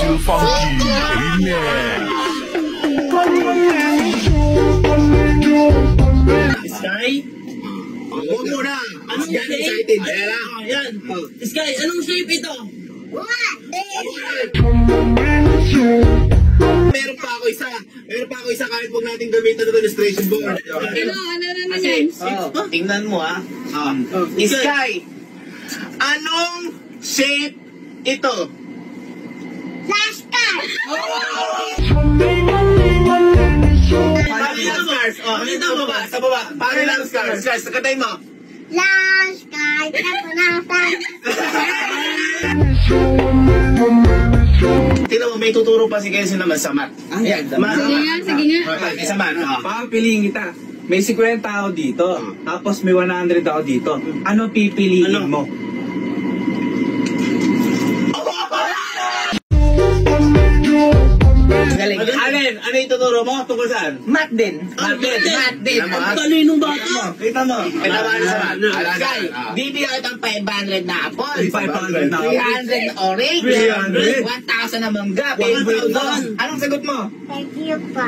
Too funky. Amen. Sky? Huwag mo na. Anong Yan, shape? excited. Ayan na. Ayan. Sky, anong shape ito? Meron pa ako isa kahit huwag natin gamitin ito illustration board. Ano yan? Tingnan mo Sky, anong shape ito? Flashcard! Paano lang scars? Sa baba. Paano lang scars? Scars, sakatay mo. Flashcard! Ako na Tingnan mo, may tuturo pa si Kenzie naman sa math. Ayan, Sige nga, sige nga. Okay, sa math. Papiliin kita. May 50 ako dito. Tapos may 100 ako dito. Ano pipiliin mo? Galing. Ano yung tuturo mo? Tungkol saan? Math din. Math din. Ang talinong bata. Kita mo. Kita mo sa math. Sky, bibigyan kita ng 500 na apple. 500 na ako. 300 na orange. 300. 1,000 na mangga. Favorite mo. 1,000. Anong sagot mo? Thank you pa.